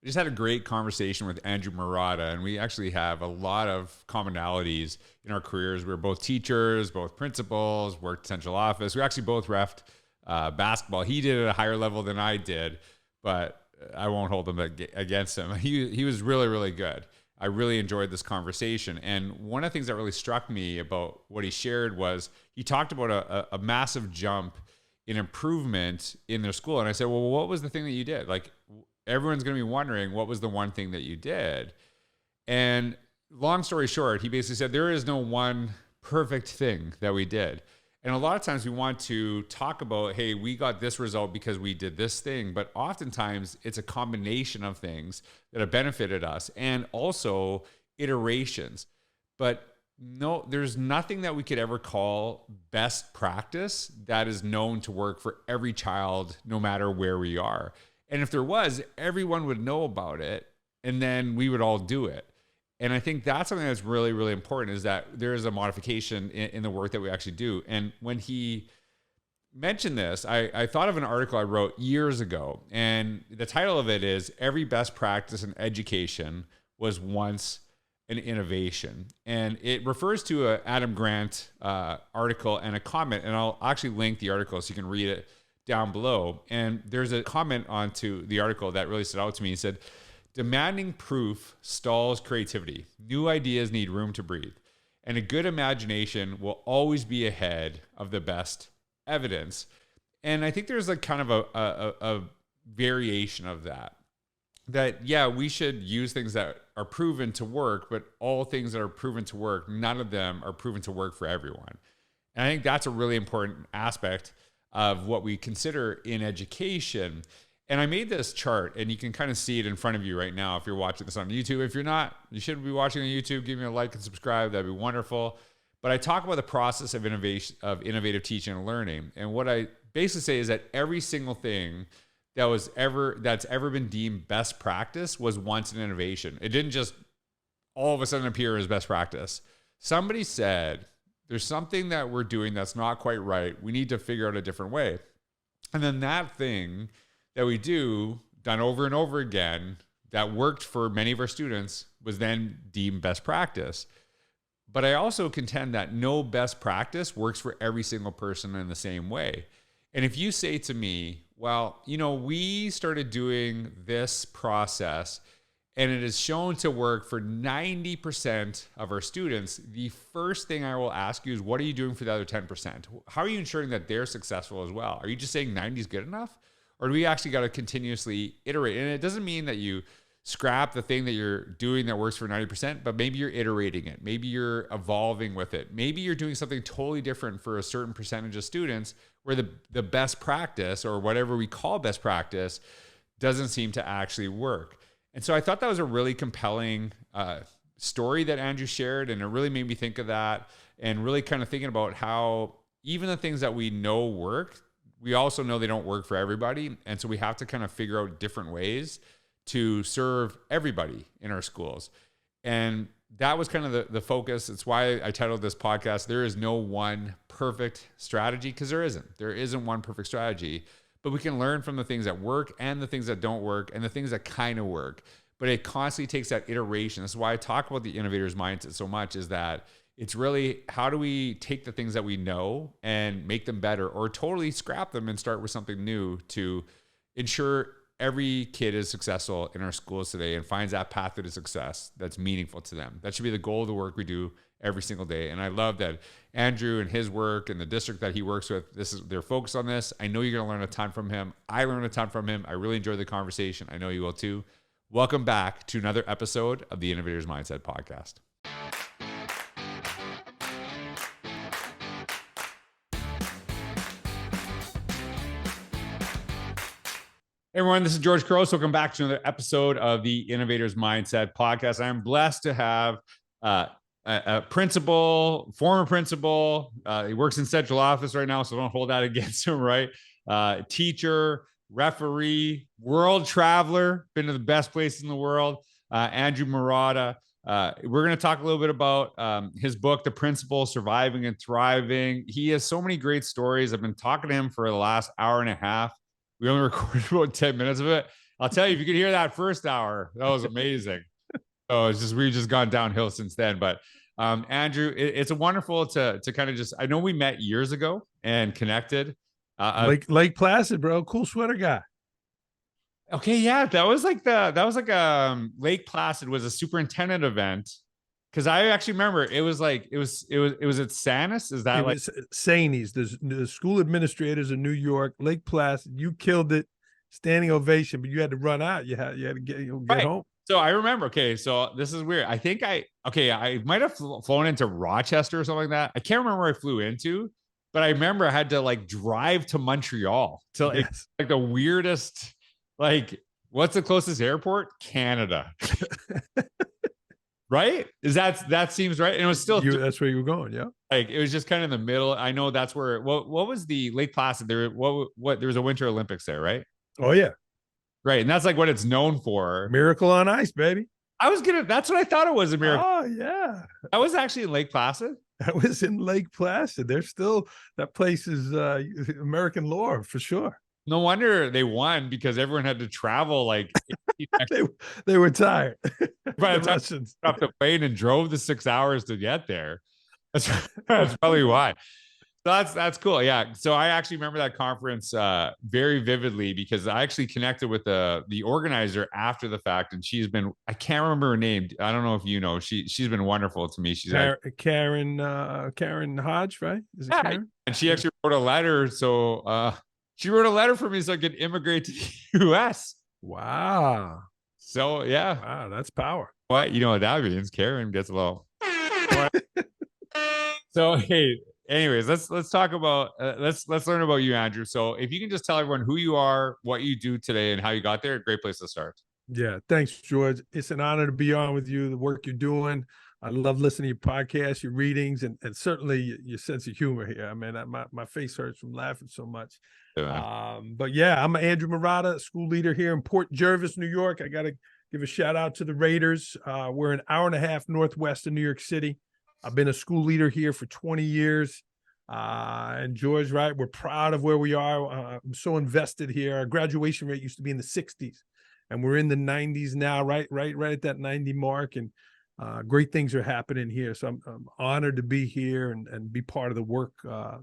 I just had a great conversation with Andrew Marotta, and we actually have a lot of commonalities in our careers. We're both teachers, both principals, worked central office. We actually both refed basketball. He did it at a higher level than I did, but I won't hold him against him. He was really, really good. I really enjoyed this conversation. And one of the things that really struck me about what he shared was he talked about a massive jump in improvement in their school. And I said, well, what was the thing that you did? Like, everyone's going to be wondering, what was the one thing that you did? And long story short, he basically said, there is no one perfect thing that we did. And a lot of times we want to talk about, hey, we got this result because we did this thing. But oftentimes it's a combination of things that have benefited us and also iterations. But no, there's nothing that we could ever call best practice that is known to work for every child, no matter where we are. And if there was, everyone would know about it, and then we would all do it. And I think that's something that's really, really important, is that there is a modification in the work that we actually do. And when he mentioned this, I thought of an article I wrote years ago. And the title of it is Every Best Practice in Education Was Once an Innovation. And it refers to an Adam Grant article and a comment. And I'll actually link the article so you can read it down below. And there's a comment onto the article that really stood out to me. He said, demanding proof stalls creativity. New ideas need room to breathe. And a good imagination will always be ahead of the best evidence. And I think there's like kind of a variation of that. That, yeah, we should use things that are proven to work, but all things that are proven to work, none of them are proven to work for everyone. And I think that's a really important aspect of what we consider in education. And I made this chart, and you can kind of see it in front of you right now if you're watching this on YouTube. If you're not, you should be watching on YouTube. Give me a like and subscribe. That'd be wonderful. But I talk about the process of innovation, of innovative teaching and learning. And what I basically say is that every single thing that's ever been deemed best practice was once an innovation. It didn't just all of a sudden appear as best practice. Somebody said, there's something that we're doing that's not quite right. We need to figure out a different way. And then that thing that we do, done over and over again, that worked for many of our students, was then deemed best practice. But I also contend that no best practice works for every single person in the same way. And if you say to me, well, we started doing this process and it is shown to work for 90% of our students, the first thing I will ask you is, what are you doing for the other 10%? How are you ensuring that they're successful as well? Are you just saying 90 is good enough? Or do we actually got to continuously iterate? And it doesn't mean that you scrap the thing that you're doing that works for 90%, but maybe you're iterating it. Maybe you're evolving with it. Maybe you're doing something totally different for a certain percentage of students where the best practice, or whatever we call best practice, doesn't seem to actually work. And so I thought that was a really compelling story that Andrew shared, and it really made me think of that, and really kind of thinking about how even the things that we know work, we also know they don't work for everybody. And so we have to kind of figure out different ways to serve everybody in our schools. And that was kind of the focus. It's why I titled this podcast, There Is No One Perfect Strategy, because there isn't. There isn't one perfect strategy, but we can learn from the things that work and the things that don't work and the things that kind of work. But it constantly takes that iteration. That's why I talk about the innovator's mindset so much, is that it's really, how do we take the things that we know and make them better, or totally scrap them and start with something new to ensure every kid is successful in our schools today and finds that path to success that's meaningful to them. That should be the goal of the work we do every single day. And I love that Andrew and his work and the district that he works with, they're focused on this. I know you're going to learn a ton from him. I learned a ton from him. I really enjoyed the conversation. I know you will too. Welcome back to another episode of the Innovator's Mindset Podcast. Hey everyone, this is George Couros. Welcome back to another episode of the Innovator's Mindset Podcast. I'm blessed to have a principal, former principal. He works in central office right now, so don't hold that against him, right? Teacher, referee, world traveler, been to the best places in the world, Andrew Marotta. We're going to talk a little bit about his book, The Principal, Surviving and Thriving. He has so many great stories. I've been talking to him for the last hour and a half. We only recorded about 10 minutes of it, I'll tell you, if you could hear that first hour, that was amazing. Oh, it's just we've just gone downhill since then. But Andrew, it's a wonderful to kind of just. I know we met years ago and connected. Lake Placid, bro. Cool sweater guy. Okay, yeah, that was like Lake Placid was a superintendent event because I actually remember it was at Sanus. Is that It like was Saney's, the school administrators in New York, Lake Placid. You killed it, standing ovation, but you had to run out. You had to get right? home. So I remember. Okay, so this is weird. I might have flown into Rochester or something like that. I can't remember where I flew into, but I remember I had to like drive to Montreal to Yes. like the weirdest. Like, what's the closest airport? Canada. Right? That seems right? And it was still That's where you were going, yeah. like it was just kind of in the middle. I know that's where what was the Lake Placid? What there was a Winter Olympics there, right? Oh yeah. Right. And that's like what it's known for. Miracle on Ice, baby. That's what I thought it was, a miracle. Oh yeah. That was actually in Lake Placid. That was in Lake Placid. There's still that place is American lore for sure. No wonder they won because everyone had to travel like they were tired. by the time Russians off the plane and drove the 6 hours to get there. That's probably why. So that's cool. Yeah. So I actually remember that conference very vividly because I actually connected with the organizer after the fact, and I can't remember her name. I don't know if you know. She's been wonderful to me. She's Karen Hodge, right? Is it Karen? And she actually wrote a letter. So she wrote a letter for me so I could immigrate to the U.S. Wow. So yeah. Wow, that's power. What you know what that means? Karen gets a little. So hey, anyways, let's talk about let's learn about you, Andrew. So if you can just tell everyone who you are, what you do today, and how you got there, great place to start. Yeah, thanks, George. It's an honor to be on with you. The work you're doing, I love listening to your podcasts, your readings, and certainly your sense of humor here. I mean, my face hurts from laughing so much. But yeah, I'm Andrew Marotta, school leader here in Port Jervis, New York. I got to give a shout out to the Raiders. We're an hour and a half northwest of New York City. I've been a school leader here for 20 years. And George, right, we're proud of where we are. I'm so invested here. Our graduation rate used to be in the 60s, and we're in the 90s now, right at that 90 mark. And great things are happening here. So I'm honored to be here and be part of the work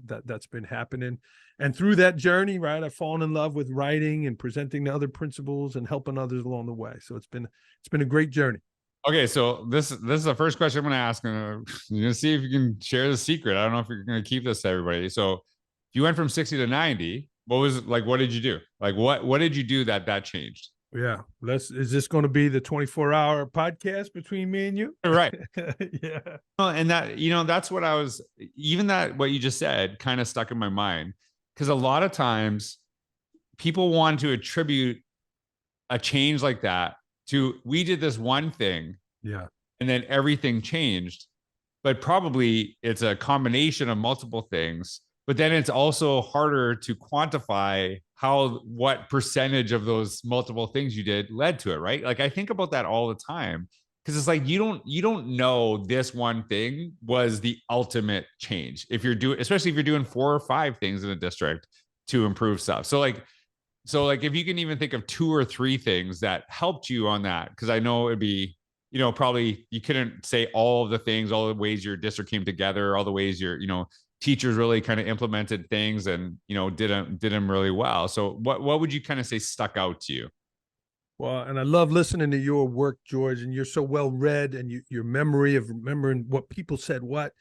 that's been happening. And through that journey, right, I've fallen in love with writing and presenting to other principals and helping others along the way. So it's been a great journey. Okay, so this is the first question I'm going to ask. You're going to see if you can share the secret. I don't know if you're going to keep this to everybody. So you went from 60 to 90. What was like? What did you do? Like what did you do that changed? Yeah, is this going to be the 24-hour podcast between me and you? Right. Yeah. And that's what what you just said kind of stuck in my mind because a lot of times people want to attribute a change like that to we did this one thing, yeah, and then everything changed. But probably it's a combination of multiple things. But then it's also harder to quantify what percentage of those multiple things you did led to it, right? Like I think about that all the time because it's like you don't know this one thing was the ultimate change especially if you're doing 4 or 5 things in a district to improve stuff. So if you can even think of 2 or 3 things that helped you on that, because I know it'd be, probably you couldn't say all of the things, all the ways your district came together, all the ways your, teachers really kind of implemented things and, did them really well. So what would you kind of say stuck out to you? Well, and I love listening to your work, George, and you're so well read and your memory of remembering what people said what.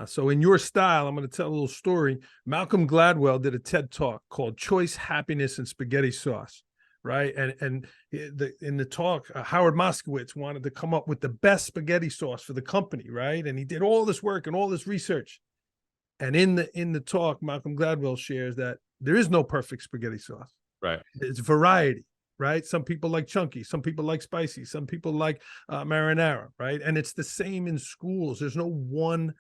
So in your style, I'm going to tell a little story. Malcolm Gladwell did a TED Talk called Choice, Happiness, and Spaghetti Sauce, right? And in the talk, Howard Moskowitz wanted to come up with the best spaghetti sauce for the company, right? And he did all this work and all this research. And in the talk, Malcolm Gladwell shares that there is no perfect spaghetti sauce. Right. It's variety, right? Some people like chunky, some people like spicy, some people like marinara, right? And it's the same in schools. There's no one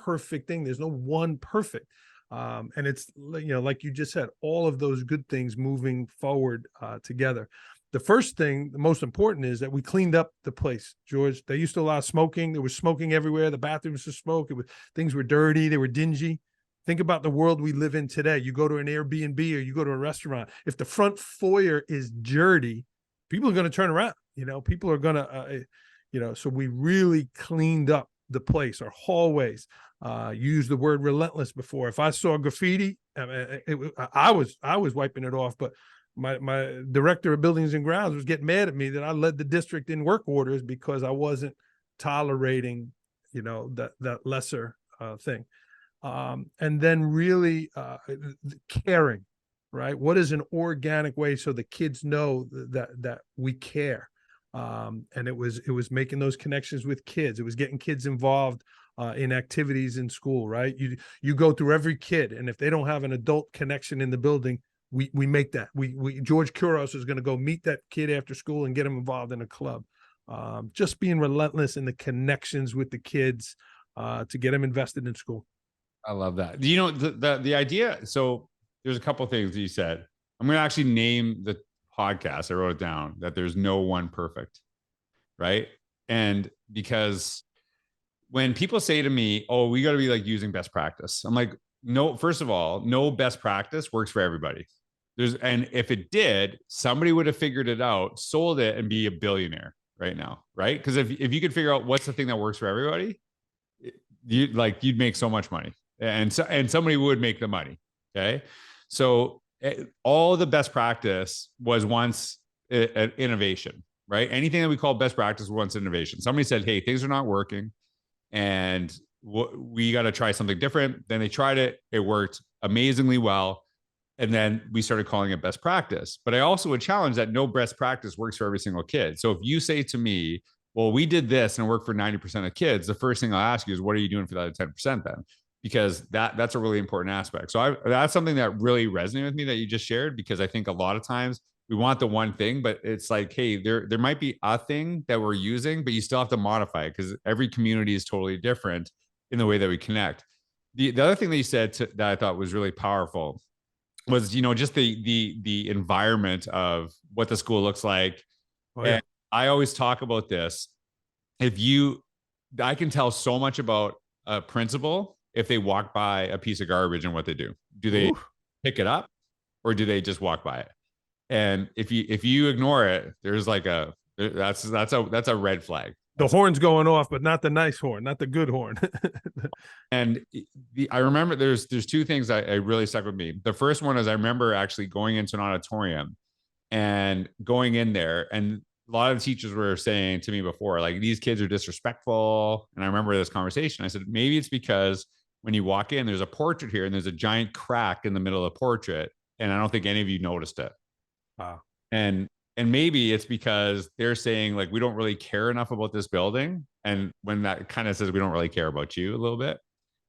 perfect thing. There's no one perfect. And it's, like you just said, all of those good things moving forward together. The first thing, the most important, is that we cleaned up the place, George. They used to allow smoking. There was smoking everywhere. The bathrooms were smoke. Things were dirty. They were dingy. Think about the world we live in today. You go to an Airbnb or you go to a restaurant. If the front foyer is dirty, people are going to turn around. People are going to, so we really cleaned up the place, our hallways. Used the word relentless before. If I saw graffiti, I was wiping it off, but my director of buildings and grounds was getting mad at me that I led the district in work orders because I wasn't tolerating, that lesser thing. And then really caring, right? What is an organic way so the kids know that we care? And it was making those connections with kids. It was getting kids involved in activities in school, right? You go through every kid, and if they don't have an adult connection in the building, we make that. George Couros is going to go meet that kid after school and get him involved in a club. Just being relentless in the connections with the kids to get them invested in school. I love that. The idea. So there's a couple of things that you said. I'm going to actually name the podcast. I wrote it down that there's no one perfect, right? And because when people say to me, "Oh, we got to be like using best practice," I'm like, no. First of all, no best practice works for everybody. And if it did, somebody would have figured it out, sold it, and be a billionaire right now, right? Because if you could figure out what's the thing that works for everybody, you'd make so much money, and somebody would make the money. Okay, so all the best practice was once an innovation, right? Anything that we call best practice was once innovation. Somebody said, "Hey, things are not working, and we got to try something different." Then they tried it; it worked amazingly well. And then we started calling it best practice. But I also would challenge that no best practice works for every single kid. So if you say to me, "Well, we did this and it worked for 90% of kids," the first thing I'll ask you is, what are you doing for that 10% then? Because that's a really important aspect. So that's something that really resonated with me that you just shared, because I think a lot of times we want the one thing, but it's like, hey, there might be a thing that we're using, but you still have to modify it because every community is totally different in the way that we connect. The other thing that you said that I thought was really powerful was, just the environment of what the school looks like. Oh, yeah. And I always talk about this. I can tell so much about a principal if they walk by a piece of garbage and what they do. Do they pick it up, or do they just walk by it? And if you ignore it, there's like that's a red flag. The horn's going off, but not the nice horn, not the good horn. And I remember there's two things that I really stuck with me. The first one is I remember actually going into an auditorium and going in there, and a lot of teachers were saying to me before, like, these kids are disrespectful. And I remember this conversation. I said, maybe it's because when you walk in, there's a portrait here and there's a giant crack in the middle of the portrait. And I don't think any of you noticed it. Wow. And maybe it's because they're saying, like, we don't really care enough about this building. And when that kind of says we don't really care about you a little bit.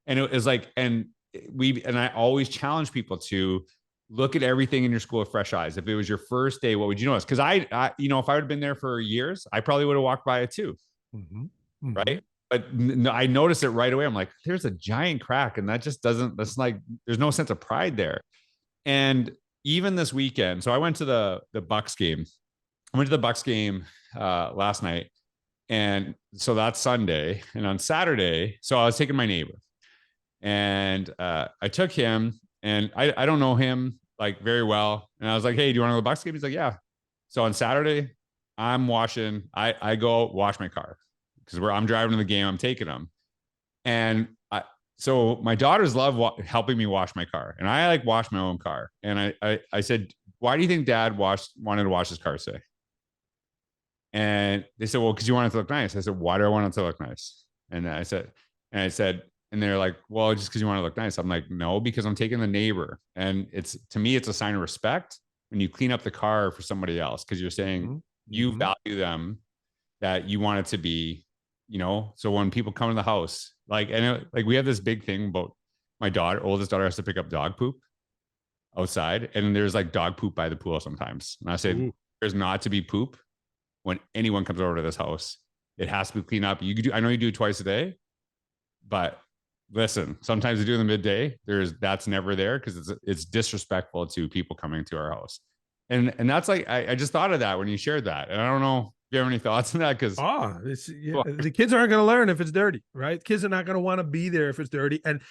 And it was like, and I always challenge people to look at everything in your school with fresh eyes. If it was your first day, what would you notice? Because I if I would have been there for years, I probably would have walked by it too. Mm-hmm. Mm-hmm. Right. But I noticed it right away. I'm like, there's a giant crack. And that's like, there's no sense of pride there. And even this weekend, so I went to the Bucks game. I went to the Bucks game last night. And so that's Sunday. And on Saturday, so I was taking my neighbor. And I took him, and I don't know him like very well. And I was like, "Hey, do you want to go to the Bucks game?" He's like, "Yeah." So on Saturday, I go wash my car because I'm driving to the game. I'm taking him. And so my daughters love helping me wash my car. And I like wash my own car. And I said, "Why do you think Dad wanted to wash his car today?" And they said, "Well, because you want it to look nice." I said, "Why do I want it to look nice?" And I said, and they're like, "Well, just because you want to look nice." I'm like, "No, because I'm taking the neighbor." And to me, it's a sign of respect when you clean up the car for somebody else, because you're saying you value them, that you want it to be, so when people come to the house, like we have this big thing about my oldest daughter has to pick up dog poop outside, and there's like dog poop by the pool sometimes. And I said, there's not to be poop when anyone comes over to this house. It has to be cleaned up. I know you do it twice a day, but listen, sometimes you do in the midday. That's never there because it's disrespectful to people coming to our house. And that's like, I just thought of that when you shared that. And I don't know if you have any thoughts on that, because the kids aren't going to learn if it's dirty, right? Kids are not going to want to be there if it's dirty. And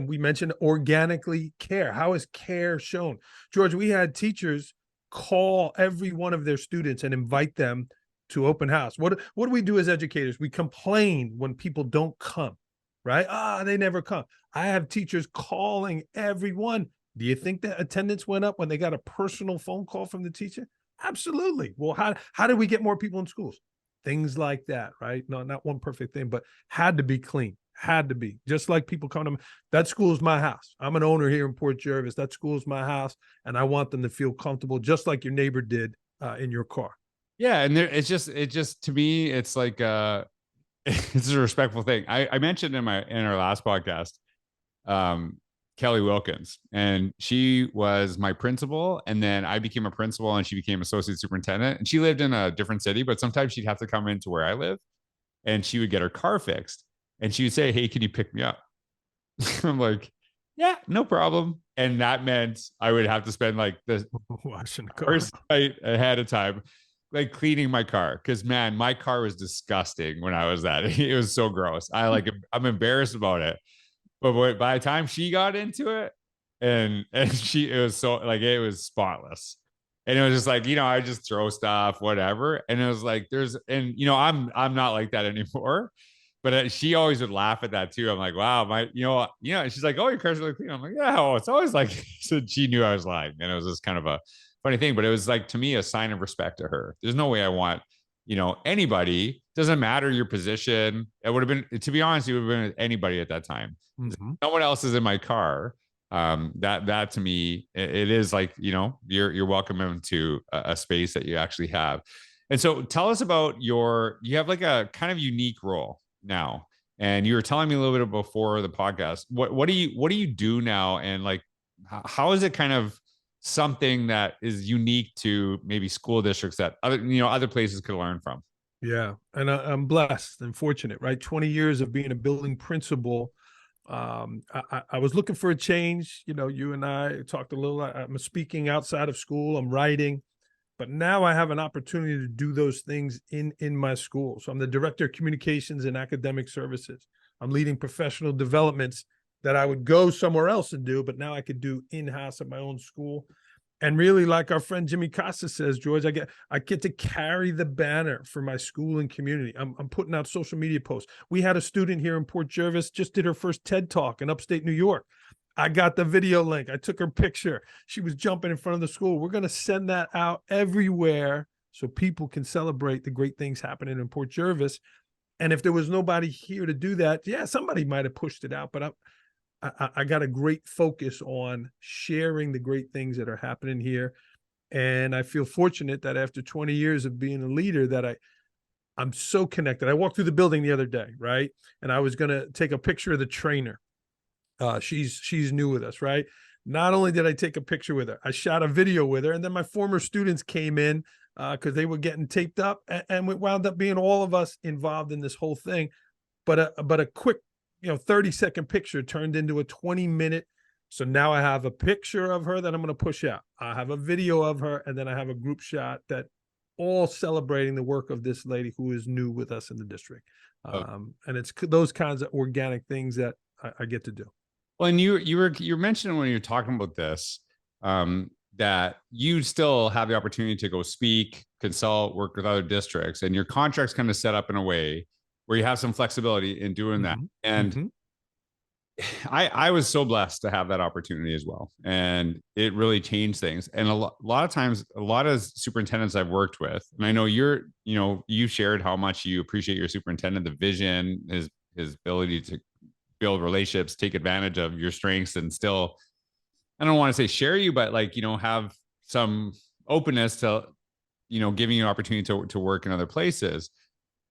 we mentioned organically care. How is care shown? George, we had teachers call every one of their students and invite them to open house. What do we do as educators? We complain when people don't come, right? They never come. I have teachers calling everyone. Do you think that attendance went up when they got a personal phone call from the teacher? Absolutely. Well, how did we get more people in schools? Things like that, right? No, not one perfect thing, but had to be clean. Had to be. Just like people come to me, that school is my house. I'm an owner here in Port Jervis. That school is my house, and I want them to feel comfortable, just like your neighbor did in your car. Yeah, and there, it just to me, it's like it's a respectful thing. I mentioned in our last podcast, um, Kelly Wilkins, and she was my principal, and then I became a principal, and she became associate superintendent, and she lived in a different city, but sometimes she'd have to come into where I live, and she would get her car fixed, and she would say, "Hey, can you pick me up?" I'm like, "Yeah, no problem," and that meant I would have to spend like the Washing the car. first night ahead of time, like cleaning my car, because man, my car was disgusting when I was that. It was so gross. I'm embarrassed about it. But by the time she got into it, and it was so like it was spotless, and it was just like I just throw stuff, whatever, and it was like I'm not like that anymore. But she always would laugh at that too. I'm like, wow, she's like, oh, your car's really clean. I'm like, yeah, oh, it's always like, so she knew I was lying. And it was just kind of a funny thing, but it was like, to me, a sign of respect to her. There's no way I want, anybody, doesn't matter your position. It would have been, to be honest, it would have been anybody at that time. Mm-hmm. No one else is in my car. That to me, it is like, you're welcome into a space that you actually have. And so tell us about you have like a kind of unique role now, and you were telling me a little bit before the podcast. What do you do now, and like how is it kind of something that is unique to maybe school districts that other places could learn from? Yeah, and I'm blessed and fortunate, right? 20 years of being a building principal. I was looking for a change. You and I talked a little. I'm speaking outside of school. I'm writing. But now I have an opportunity to do those things in my school. So I'm the director of communications and academic services. I'm leading professional developments that I would go somewhere else and do, but now I could do in-house at my own school. And really, like our friend Jimmy Costa says, George, I get to carry the banner for my school and community. I'm putting out social media posts. We had a student here in Port Jervis, just did her first TED Talk in upstate New York. I got the video link. I took her picture. She was jumping in front of the school. We're going to send that out everywhere so people can celebrate the great things happening in Port Jervis. And if there was nobody here to do that, yeah, somebody might have pushed it out. But I got a great focus on sharing the great things that are happening here. And I feel fortunate that after 20 years of being a leader that I'm so connected. I walked through the building the other day, right? And I was going to take a picture of the trainer. She's new with us, right? Not only did I take a picture with her, I shot a video with her, and then my former students came in because they were getting taped up, and it wound up being all of us involved in this whole thing. But a quick, 30-second picture turned into a 20-minute. So now I have a picture of her that I'm going to push out. I have a video of her, and then I have a group shot that all celebrating the work of this lady who is new with us in the district. And it's those kinds of organic things that I get to do. Well, and you were mentioning when you were talking about this, that you still have the opportunity to go speak, consult, work with other districts, and your contract's kind of set up in a way where you have some flexibility in doing that. And I was so blessed to have that opportunity as well. And it really changed things. And a lot of times, a lot of superintendents I've worked with, and I know you shared how much you appreciate your superintendent, the vision, his ability to build relationships, take advantage of your strengths, and still, I don't want to say share you, but like, have some openness to, giving you an opportunity to work in other places.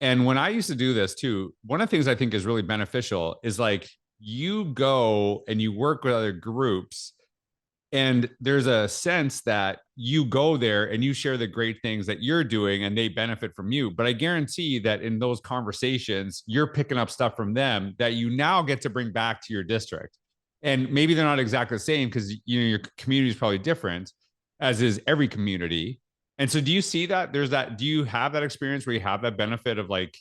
And when I used to do this too, one of the things I think is really beneficial is like you go and you work with other groups, and there's a sense that you go there and you share the great things that you're doing and they benefit from you. But I guarantee that in those conversations, you're picking up stuff from them that you now get to bring back to your district. And maybe they're not exactly the same because your community is probably different, as is every community. And so do you see that do you have that experience where you have that benefit of like,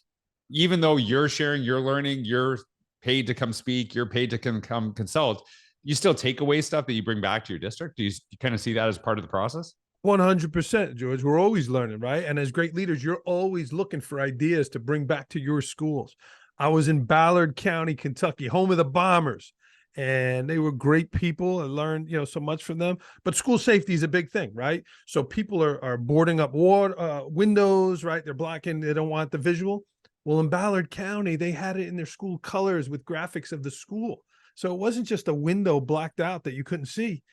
even though you're sharing, you're learning, you're paid to come speak, you're paid to come consult, you still take away stuff that you bring back to your district? Do you kind of see that as part of the process? 100%, George. We're always learning, right? And as great leaders, you're always looking for ideas to bring back to your schools. I was in Ballard County, Kentucky, home of the Bombers, and they were great people. I learned, so much from them. But school safety is a big thing, right? So people are boarding up windows, right? They're blocking. They don't want the visual. Well, in Ballard County, they had it in their school colors with graphics of the school. So it wasn't just a window blocked out that you couldn't see.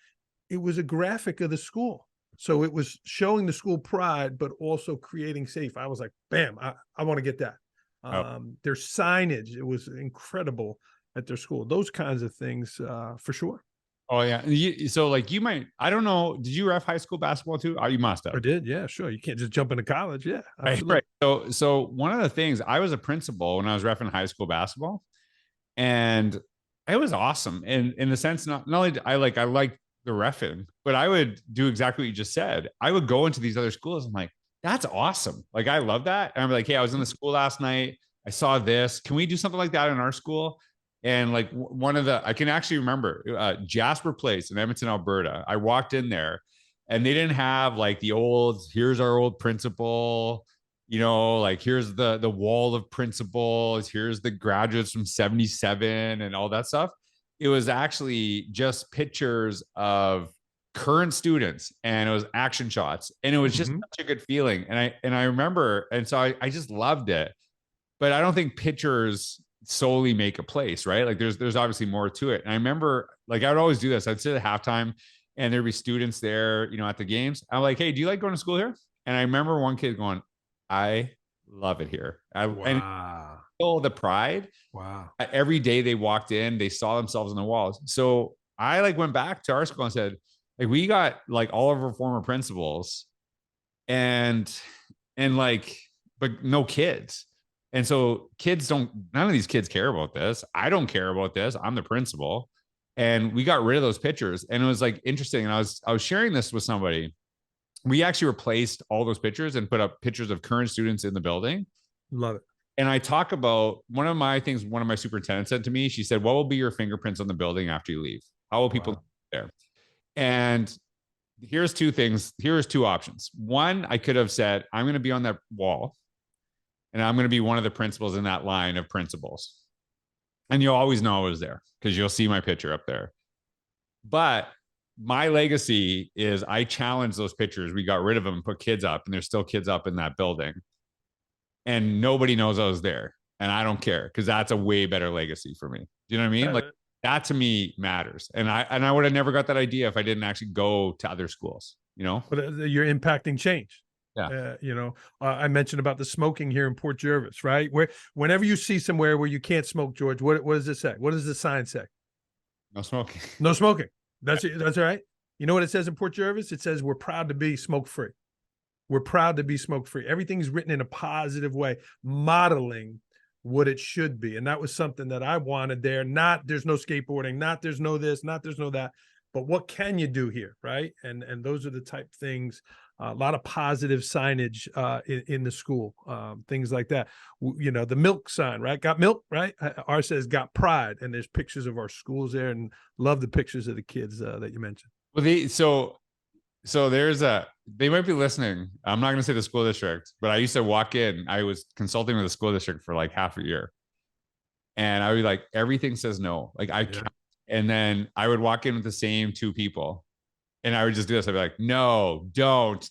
It was a graphic of the school. So it was showing the school pride, but also creating safe. I was like, bam, I want to get that. Oh. Their signage, it was incredible at their school. Those kinds of things, for sure. Oh yeah. So like you might, I don't know. Did you ref high school basketball too? Oh, you must have. I did. Yeah, sure. You can't just jump into college. Yeah, absolutely. Right. So one of the things, I was a principal when I was refing high school basketball, and it was awesome. And in the sense, not only I like the refing, but I would do exactly what you just said. I would go into these other schools. I'm like, that's awesome. Like I love that. And I'm like, hey, I was in the school last night. I saw this. Can we do something like that in our school? And like one of the, I can actually remember Jasper Place in Edmonton, Alberta. I walked in there and they didn't have like the old, here's our old principal, like here's the wall of principals, here's the graduates from 77 and all that stuff. It was actually just pictures of current students and it was action shots. And it was just such a good feeling. And I remember, and so I just loved it. But I don't think pictures solely make a place, right? Like there's obviously more to it. And I remember like I would always do this. I'd sit at halftime and there'd be students there, at the games. I'm like, hey, do you like going to school here? And I remember one kid going, I love it here. And feel the pride. Wow. Every day they walked in, they saw themselves on the walls. So I like went back to our school and said, like, we got like all of our former principals and like, but no kids. And so none of these kids care about this. I don't care about this. I'm the principal. And we got rid of those pictures. And it was like interesting. And I was sharing this with somebody. We actually replaced all those pictures and put up pictures of current students in the building. Love it. And I talk about one of my superintendents said to me, she said, what will be your fingerprints on the building after you leave? How will people there? And here's two things. Here's two options. One, I could have said, I'm going to be on that wall and I'm going to be one of the principals in that line of principals. And you'll always know I was there because you'll see my picture up there. But my legacy is I challenged those pictures. We got rid of them and put kids up, and there's still kids up in that building. And nobody knows I was there. And I don't care because that's a way better legacy for me. Do you know what I mean? Like that to me matters. And I would have never got that idea if I didn't actually go to other schools, But you're impacting change. Yeah. I mentioned about the smoking here in Port Jervis, right? Whenever you see somewhere where you can't smoke, George, what does it say? What does the sign say? No smoking. No smoking. That's right. You know what it says in Port Jervis? It says we're proud to be smoke free. We're proud to be smoke free. Everything's written in a positive way, modeling what it should be. And that was something that I wanted there. Not there's no skateboarding, not there's no this, not there's no that, but what can you do here, right? And those are the type things. A lot of positive signage in the school, things like that. The milk sign, right? Got milk, right? Ours says got pride, and there's pictures of our schools there, and love the pictures of the kids that you mentioned. Well, so they might be listening. I'm not going to say the school district, but I used to walk in. I was consulting with the school district for like half a year, and I would be like, everything says no. Like and then I would walk in with the same two people. And I would just do this. I'd be like, no, don't,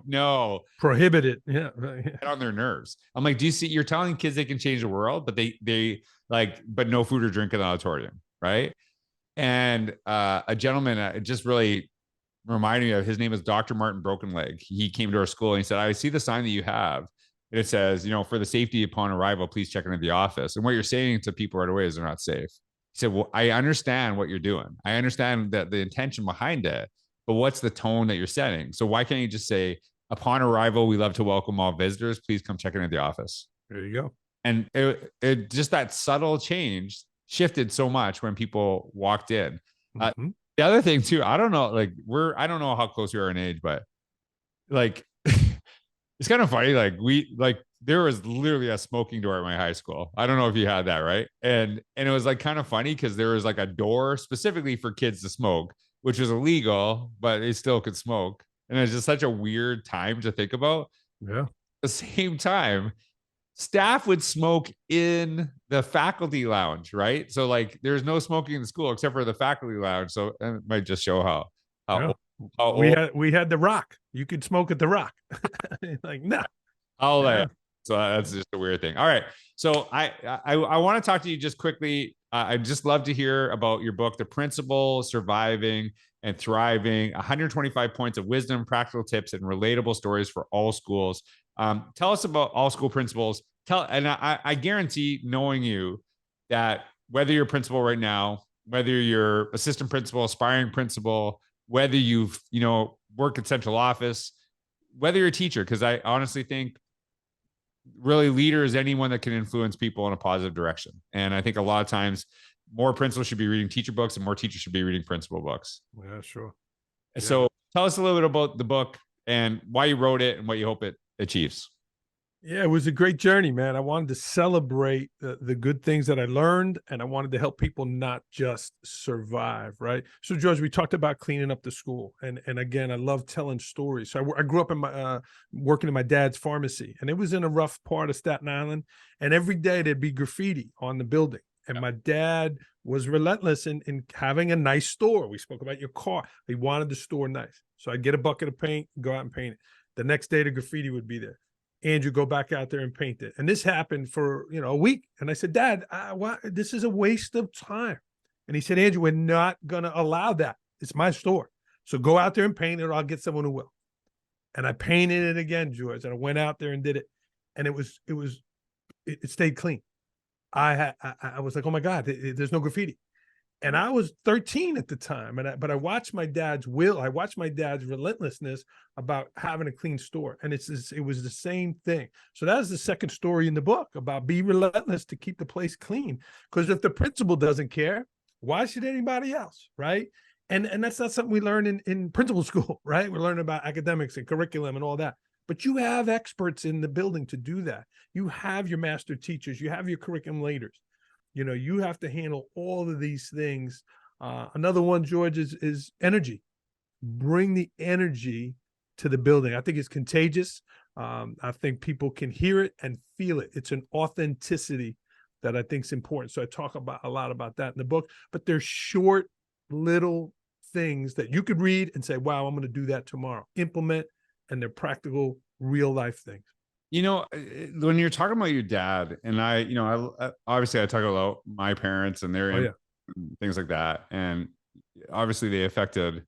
no. Prohibit it. Yeah. Get on their nerves. I'm like, do you see, you're telling kids they can change the world, but they like, but no food or drink in the auditorium. Right. And a gentleman just really reminded me of, his name is Dr. Martin Brokenleg. He came to our school and he said, I see the sign that you have. And it says, for the safety upon arrival, please check into the office. And what you're saying to people right away is they're not safe. He said, well, I understand what you're doing. I understand that the intention behind it, but what's the tone that you're setting? So why can't you just say, upon arrival, we love to welcome all visitors. Please come check in at the office. There you go. And it just that subtle change shifted so much when people walked in. The other thing too, I don't know, I don't know how close we are in age, but like, it's kind of funny. There was literally a smoking door at my high school. I don't know if you had that, right? And it was like kind of funny because there was like a door specifically for kids to smoke, which was illegal, but it still could smoke. And it's just such a weird time to think about. Yeah. At the same time, staff would smoke in the faculty lounge, right? So like there's no smoking in the school except for the faculty lounge. So it might just show how Yeah. old, how We old had the Rock. You could smoke at the Rock. Like, no. how Yeah. so that's just a weird thing. All right. So I want to talk to you just quickly. I'd just love to hear about your book, The Principle, Surviving and Thriving, 125 points of wisdom, practical tips, and relatable stories for all schools. Tell us about all school principals. And I guarantee, knowing you, that whether you're a principal right now, whether you're assistant principal, aspiring principal, whether you've worked at central office, whether you're a teacher, because I honestly think really leader is anyone that can influence people in a positive direction. And I think a lot of times more principals should be reading teacher books and more teachers should be reading principal books. Yeah, sure. So tell us a little bit about the book and why you wrote it and what you hope it achieves. Yeah, it was a great journey, man. I wanted to celebrate the good things that I learned, and I wanted to help people not just survive, right? So, George, we talked about cleaning up the school, and again, I love telling stories. So, I grew up in my working in my dad's pharmacy, and it was in a rough part of Staten Island, and every day there'd be graffiti on the building, and my dad was relentless in having a nice store. We spoke about your car; he wanted the store nice, so I'd get a bucket of paint, go out and paint it. The next day, the graffiti would be there. Andrew, go back out there and paint it. And this happened for, a week. And I said, Dad, this is a waste of time. And he said, Andrew, we're not going to allow that. It's my store. So go out there and paint it, or I'll get someone who will. And I painted it again, George. And I went out there and did it. And it stayed clean. I was like, oh my God, there's no graffiti. And I was 13 at the time, but I watched my dad's will. I watched my dad's relentlessness about having a clean store, and it was the same thing. So that was the second story in the book, about be relentless to keep the place clean. Because if the principal doesn't care, why should anybody else, right? And that's not something we learn in principal school, right? We're learning about academics and curriculum and all that. But you have experts in the building to do that. You have your master teachers, you have your curriculum leaders. You have to handle all of these things. Another one, George, is energy. Bring the energy to the building. I think it's contagious. I think people can hear it and feel it. It's an authenticity that I think is important. So I talk a lot about that in the book. But they're short, little things that you could read and say, wow, I'm going to do that tomorrow. Implement, and they're practical, real life things. When you're talking about your dad, and I obviously I talk about my parents and their things like that, and obviously they affected.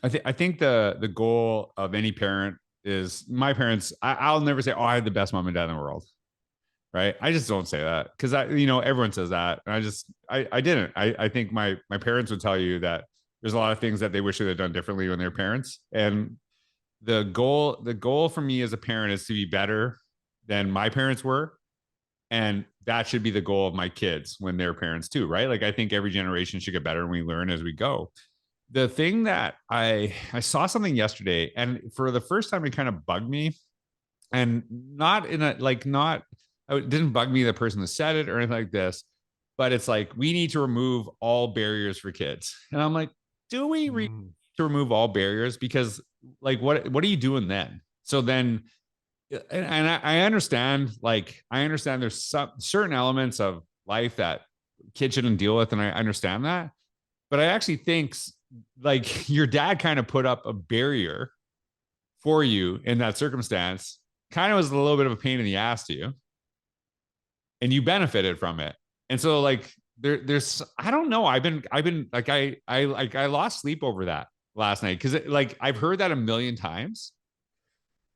I think the goal of any parent is, my parents. I'll never say, oh, I had the best mom and dad in the world, right? I just don't say that, because everyone says that, and I didn't. I think my parents would tell you that there's a lot of things that they wish they had done differently when they were parents, and the goal for me as a parent is to be better than my parents were. And that should be the goal of my kids when they're parents too, right? Like, I think every generation should get better, and we learn as we go. The thing that I saw something yesterday, and for the first time, it kind of bugged me, and not in a, it didn't bug me, the person that said it or anything like this, but it's like, we need to remove all barriers for kids. And I'm like, do we to remove all barriers? Because like, what are you doing then? So then, and I understand, there's some certain elements of life that kids shouldn't deal with, and I understand that, but I actually think, like, your dad kind of put up a barrier for you in that circumstance, kind of was a little bit of a pain in the ass to you, and you benefited from it. And so, like, there's, I don't know, I've been like, I lost sleep over that last night, because like, I've heard that a million times,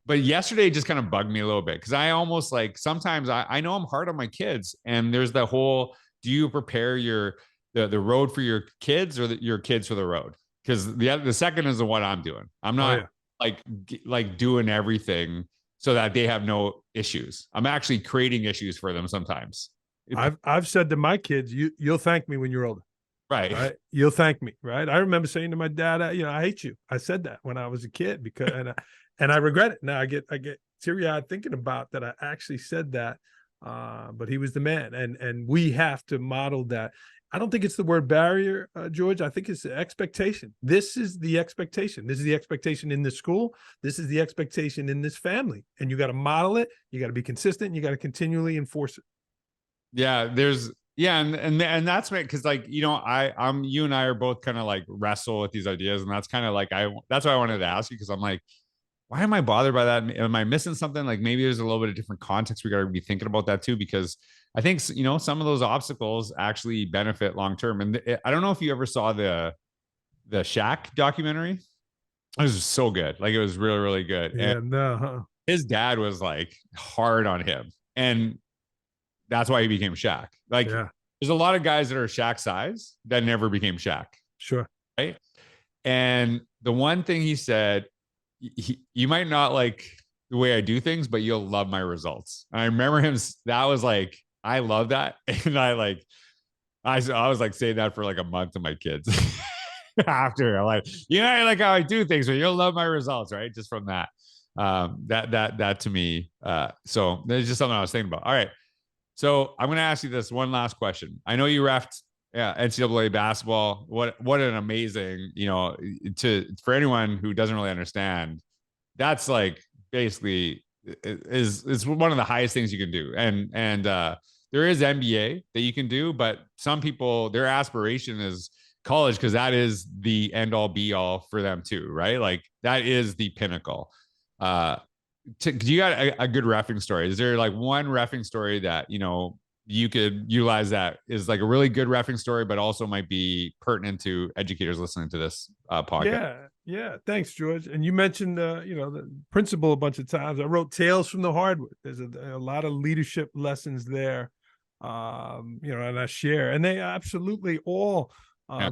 but yesterday just kind of bugged me a little bit, because I almost, like, sometimes I know I'm hard on my kids, and there's the whole, do you prepare the road for your kids, or your kids for the road? Because the second is the one I'm doing. I'm not like doing everything so that they have no issues. I'm actually creating issues for them sometimes. I've said to my kids, you'll thank me when you're older. Right. You'll thank me. Right. I remember saying to my dad, I hate you. I said that when I was a kid, because, and I regret it. Now I get teary-eyed thinking about that. I actually said that, but he was the man, and we have to model that. I don't think it's the word barrier, George. I think it's the expectation. This is the expectation. This is the expectation in the school. This is the expectation in this family. And you got to model it. You got to be consistent. And you got to continually enforce it. Yeah, there's yeah, and that's right, because like I'm you and I are both kind of like wrestle with these ideas, and that's kind of like that's why I wanted to ask you, because I'm like, why am I bothered by that? Am I missing something? Like maybe there's a little bit of different context we got to be thinking about that too, because I think some of those obstacles actually benefit long term. And I don't know if you ever saw the Shaq documentary. It was so good. Like it was really, really good. And Yeah, no, huh? his dad was like hard on him. And that's why he became Shaq. Like Yeah, there's a lot of guys that are Shaq size that never became Shaq. sure. Right. And the one thing he said, you might not like the way I do things, but you'll love my results. And I remember him. That was like, I love that. And I was like saying that for like a month to my kids after. I'm like, I like how I do things, but you'll love my results. Right. Just from that. That to me. So there's just something I was thinking about. All right. So I'm going to ask you this one last question. I know you refed NCAA basketball. What an amazing, for anyone who doesn't really understand, that's like basically is one of the highest things you can do. And there is NBA that you can do, but some people, their aspiration is college because that is the end all be all for them too, right? Like that is the pinnacle. Do you got a good reffing story? Is there like one reffing story that you could utilize that is like a really good reffing story, but also might be pertinent to educators listening to this podcast? Yeah. Thanks, George. And you mentioned, the principal a bunch of times. I wrote Tales from the Hardwood. There's a lot of leadership lessons there, and I share, and they absolutely all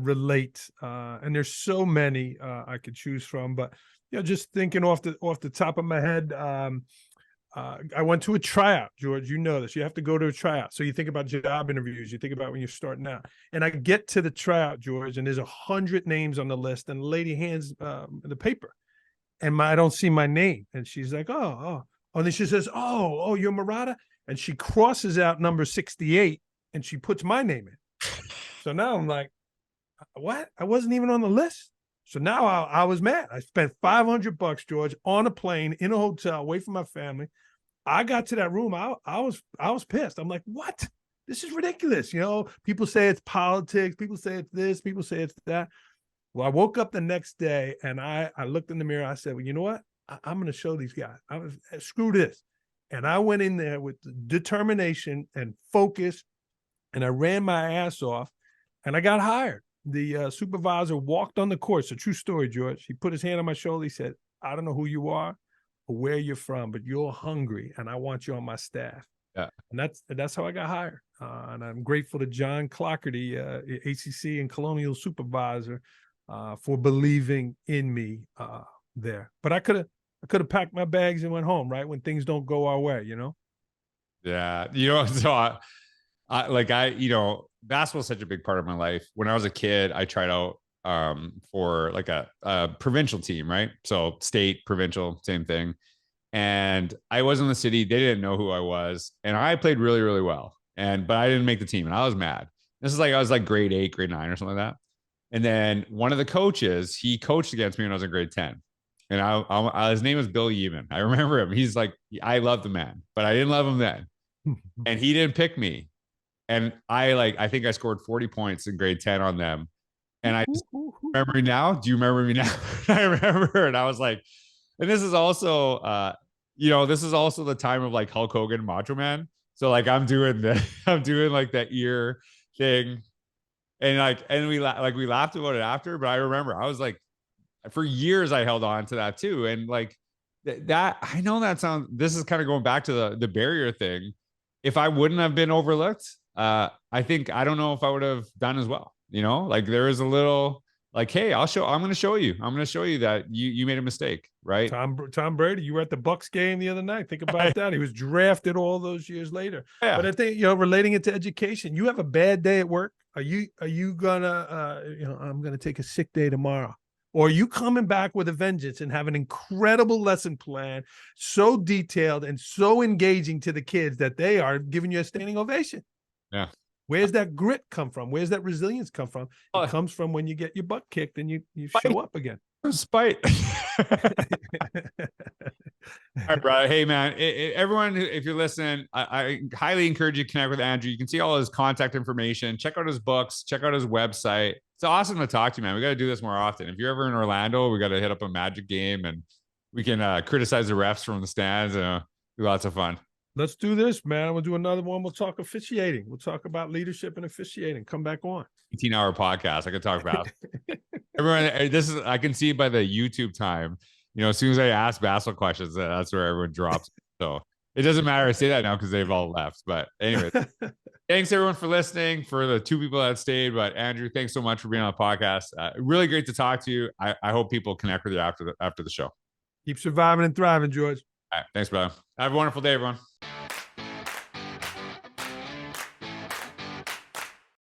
relate. And there's so many I could choose from, but just thinking off the top of my head, I went to a tryout, George. You know this. You have to go to a tryout. So you think about job interviews. You think about when you're starting out. And I get to the tryout, George, and there's 100 names on the list. And the lady hands the paper, and I don't see my name. And she's like, oh. And then she says, oh, you're Marotta. And she crosses out number 68, and she puts my name in. So now I'm like, what? I wasn't even on the list. So now I was mad. I spent $500, George, on a plane in a hotel away from my family. I got to that room. I was pissed. I'm like, what? This is ridiculous. People say it's politics. People say it's this. People say it's that. Well, I woke up the next day and I looked in the mirror. I said, well, you know what? I'm going to show these guys. Screw this. And I went in there with determination and focus, and I ran my ass off, and I got hired. The supervisor walked on the court. It's a true story, George. He put his hand on my shoulder. He said, I don't know who you are or where you're from, but you're hungry, and I want you on my staff. Yeah. And that's how I got hired. And I'm grateful to John Clockerty, ACC and Colonial supervisor, for believing in me there. But I could have packed my bags and went home, right, when things don't go our way, Yeah. So basketball is such a big part of my life. When I was a kid, I tried out for like a provincial team, right? So state, provincial, same thing. And I was in the city. They didn't know who I was. And I played really, really well. But I didn't make the team, and I was mad. This is like, I was like grade 8, grade 9 or something like that. And then one of the coaches, he coached against me when I was in grade 10. And his name was Bill Yeeman. I remember him. He's like, I love the man, but I didn't love him then. And he didn't pick me. And I think I scored 40 points in grade 10 on them. And I just remember me now. Do you remember me now? I remember. And I was like, and this is also, this is also the time of like Hulk Hogan, Macho Man. So like, I'm doing like that ear thing. And we laughed about it after, but I remember I was like, for years I held on to that too. And like that, I know this is kind of going back to the barrier thing. If I wouldn't have been overlooked, I don't know if I would have done as well. Like there is a little like, hey, I'm going to show you that you made a mistake, right? Tom Brady, you were at the Bucks game the other night. Think about that. He was drafted all those years later. Yeah. But I think, relating it to education, you have a bad day at work. Are you gonna, I'm going to take a sick day tomorrow? Or are you coming back with a vengeance and have an incredible lesson plan, so detailed and so engaging to the kids that they are giving you a standing ovation? Yeah. Where's that grit come from? Where's that resilience come from? It comes from when you get your butt kicked and you show up again. Spite. All right, brother. Hey, man, everyone, if you're listening, I highly encourage you to connect with Andrew. You can see all his contact information. Check out his books. Check out his website. It's awesome to talk to you, man. We got to do this more often. If you're ever in Orlando, we got to hit up a Magic game and we can criticize the refs from the stands and do lots of fun. Let's do this, man. We'll do another one. We'll talk officiating. We'll talk about leadership and officiating. Come back on. 18-hour podcast. I could talk about everyone. This is, I can see by the YouTube time. As soon as I ask basketball questions, that's where everyone drops. So it doesn't matter. I say that now because they've all left. But anyway, thanks everyone for listening. For the 2 people that stayed, but Andrew, thanks so much for being on the podcast. Really great to talk to you. I hope people connect with you after the show. Keep surviving and thriving, George. All right, thanks, brother. Have a wonderful day, everyone.